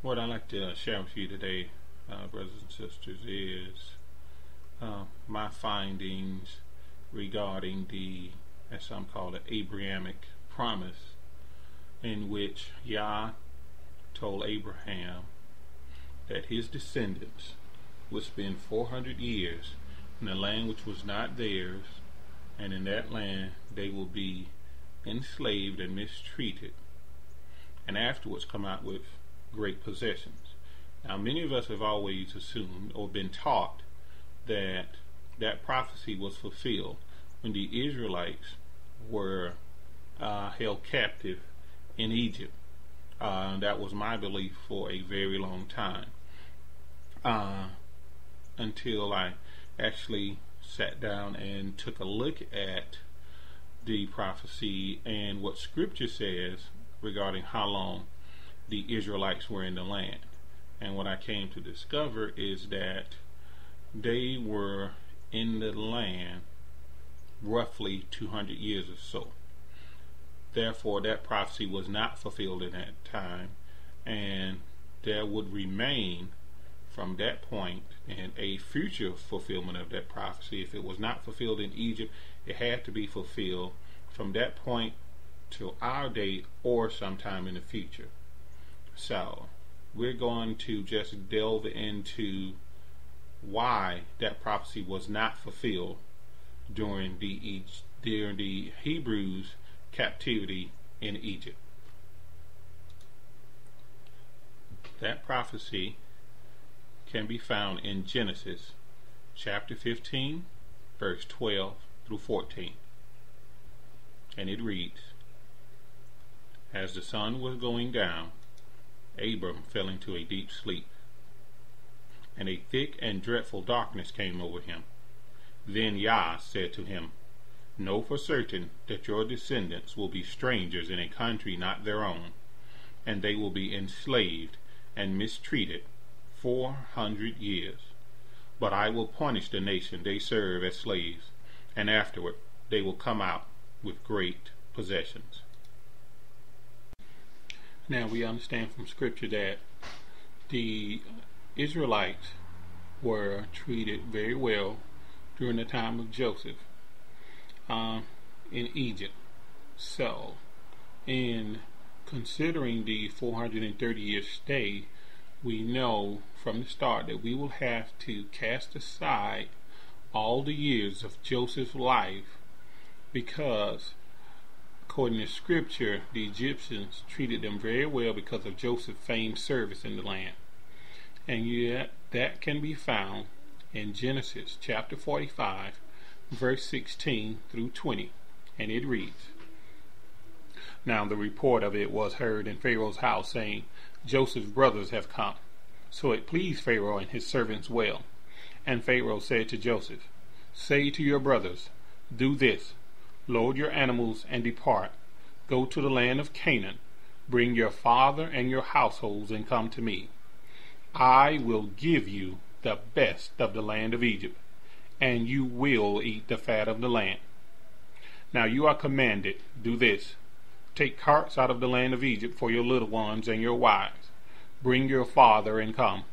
What I'd like to share with you today, brothers and sisters, is my findings regarding the, as some call it, Abrahamic promise, in which Yah told Abraham that his descendants would spend 400 years in a land which was not theirs, and in that land they will be enslaved and mistreated, and afterwards come out with great possessions. Now, many of us have always assumed or been taught that that prophecy was fulfilled when the Israelites were held captive in Egypt. That was my belief for a very long time, until I actually sat down and took a look at the prophecy and what Scripture says regarding how long the Israelites were in the land. And what I came to discover is that they were in the land roughly 200 years or so. Therefore, that prophecy was not fulfilled in that time, and there would remain from that point and a future fulfillment of that prophecy. If it was not fulfilled in Egypt, it had to be fulfilled from that point to our day or sometime in the future. So we're going to just delve into why that prophecy was not fulfilled during the Hebrews' captivity in Egypt. That prophecy can be found in Genesis chapter 15, verse 12 through 14. And it reads, "As the sun was going down, Abram fell into a deep sleep, and a thick and dreadful darkness came over him. Then Yah said to him, Know for certain that your descendants will be strangers in a country not their own, and they will be enslaved and mistreated 400 years. But I will punish the nation they serve as slaves, and afterward they will come out with great possessions." Now we understand from Scripture that the Israelites were treated very well during the time of Joseph in Egypt. So, in considering the 430-year stay, we know from the start that we will have to cast aside all the years of Joseph's life, because according to Scripture, the Egyptians treated them very well because of Joseph's famed service in the land. And yet that can be found in Genesis chapter 45, verse 16 through 20. And it reads, "Now the report of it was heard in Pharaoh's house, saying, Joseph's brothers have come. So it pleased Pharaoh and his servants well. And Pharaoh said to Joseph, Say to your brothers, Do this, load your animals and depart. Go to the land of Canaan. Bring your father and your households and come to me. I will give you the best of the land of Egypt, and you will eat the fat of the land. Now you are commanded, do this. Take carts out of the land of Egypt for your little ones and your wives. Bring your father and come.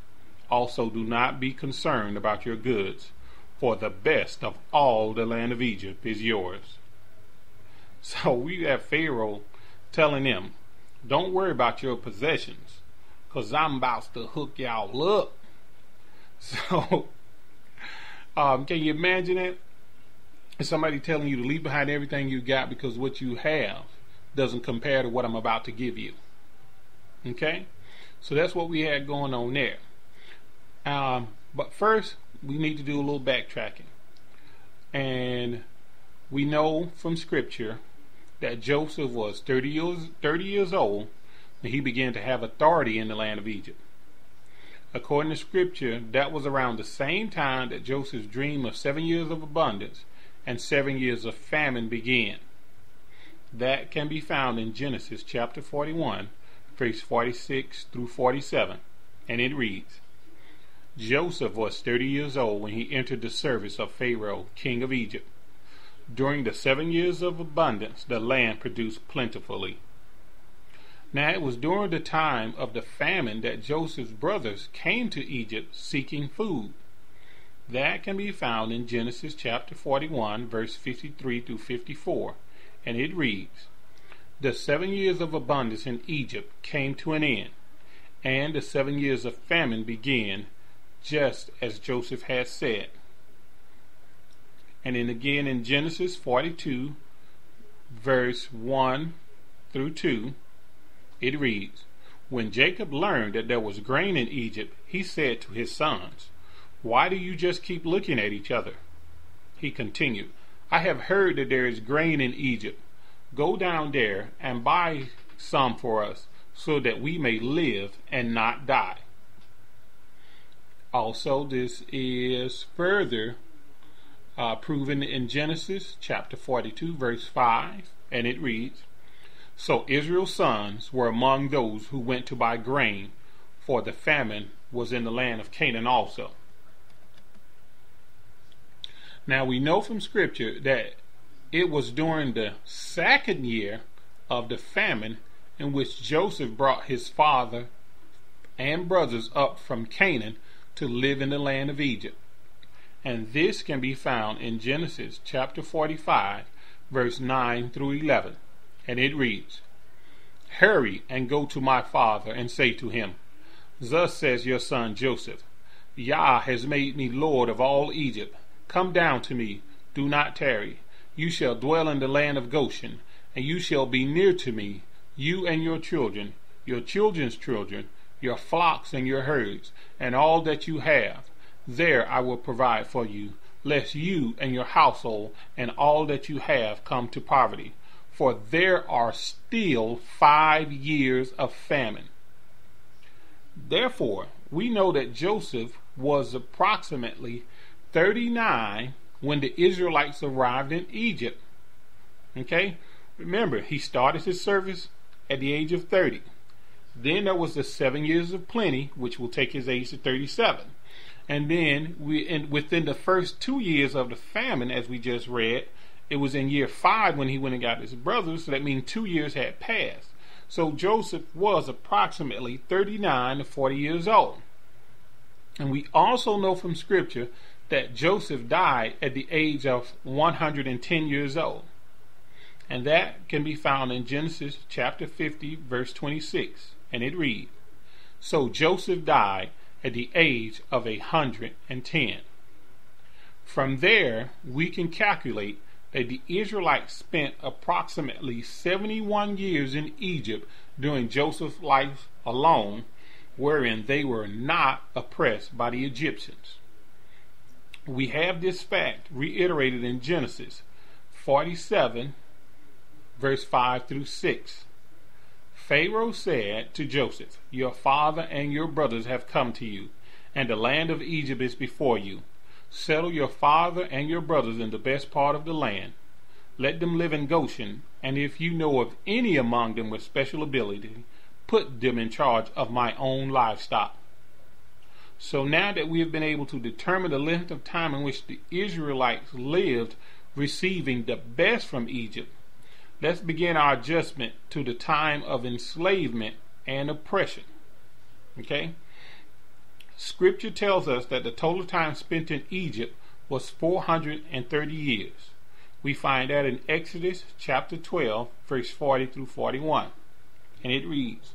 Also do not be concerned about your goods, for the best of all the land of Egypt is yours." So we have Pharaoh telling them, don't worry about your possessions, because I'm about to hook y'all up. So, can you imagine it? Somebody telling you to leave behind everything you got because what you have doesn't compare to what I'm about to give you. Okay? So that's what we had going on there. But first, we need to do a little backtracking. And we know from Scripture that Joseph was 30 years old when he began to have authority in the land of Egypt. According to Scripture, that was around the same time that Joseph's dream of 7 years of abundance and 7 years of famine began. That can be found in Genesis chapter 41, verse 46 through 47, and it reads, "Joseph was 30 years old when he entered the service of Pharaoh, king of Egypt. During the 7 years of abundance, the land produced plentifully. Now it was during the time of the famine that Joseph's brothers came to Egypt seeking food. That can be found in Genesis chapter 41, verse 53 through 54, and it reads, "The 7 years of abundance in Egypt came to an end, and the 7 years of famine began, just as Joseph had said." And then again in Genesis 42, verse 1 through 2, it reads, "When Jacob learned that there was grain in Egypt, he said to his sons, 'Why do you just keep looking at each other?' He continued, 'I have heard that there is grain in Egypt. Go down there and buy some for us, so that we may live and not die.'" Also, this is further proven in Genesis chapter 42, verse 5, and it reads, "So Israel's sons were among those who went to buy grain, for the famine was in the land of Canaan also." Now we know from Scripture that it was during the 2nd year of the famine in which Joseph brought his father and brothers up from Canaan to live in the land of Egypt. And this can be found in Genesis chapter 45, verse 9 through 11. And it reads, "Hurry and go to my father and say to him, 'Thus says your son Joseph, Yah has made me Lord of all Egypt. Come down to me, do not tarry. You shall dwell in the land of Goshen, and you shall be near to me, you and your children, your children's children, your flocks and your herds, and all that you have. There I will provide for you, lest you and your household and all that you have come to poverty. For there are still 5 years of famine.'" Therefore, we know that Joseph was approximately 39 when the Israelites arrived in Egypt. Okay? Remember, he started his service at the age of 30. Then there was the 7 years of plenty, which will take his age to 37. And then within the first 2 years of the famine, as we just read, it was in year 5 when he went and got his brothers, so that means 2 years had passed. So Joseph was approximately 39 to 40 years old. And we also know from Scripture that Joseph died at the age of 110 years old. And that can be found in Genesis chapter 50, verse 26. And it reads, "So Joseph died at the age of 110. From there, we can calculate that the Israelites spent approximately 71 years in Egypt during Joseph's life alone, wherein they were not oppressed by the Egyptians. We have this fact reiterated in Genesis 47, verse 5 through 6. "Pharaoh said to Joseph, 'Your father and your brothers have come to you, and the land of Egypt is before you. Settle your father and your brothers in the best part of the land. Let them live in Goshen, and if you know of any among them with special ability, put them in charge of my own livestock.'" So now that we have been able to determine the length of time in which the Israelites lived receiving the best from Egypt, let's begin our adjustment to the time of enslavement and oppression. Okay? Scripture tells us that the total time spent in Egypt was 430 years. We find that in Exodus chapter 12, verse 40 through 41. And it reads,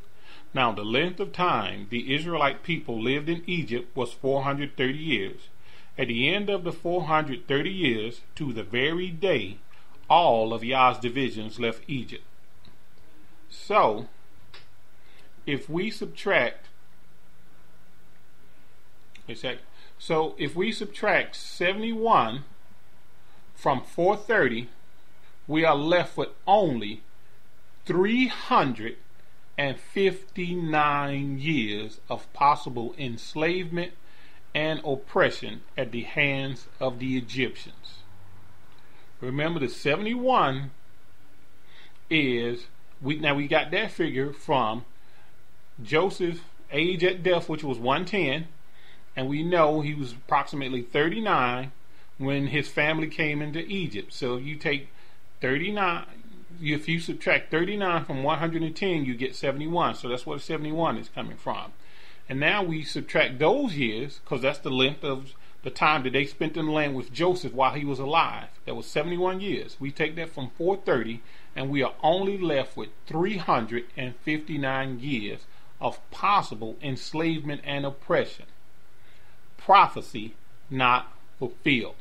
"Now the length of time the Israelite people lived in Egypt was 430 years. At the end of the 430 years, to the very day, all of Yah's divisions left Egypt." So, if we subtract 71 from 430, we are left with only 359 years of possible enslavement and oppression at the hands of the Egyptians. Remember, the 71 is, we got that figure from Joseph's age at death, which was 110, and we know he was approximately 39 when his family came into Egypt. So if you take 39 if you subtract 39 from 110, you get 71. So that's where 71 is coming from. And now we subtract those years, because that's the length of the time that they spent in the land with Joseph while he was alive. That was 71 years. We take that from 430, and we are only left with 359 years of possible enslavement and oppression. Prophecy not fulfilled.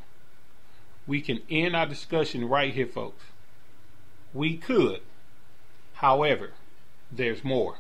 We can end our discussion right here, folks. We could. However, there's more.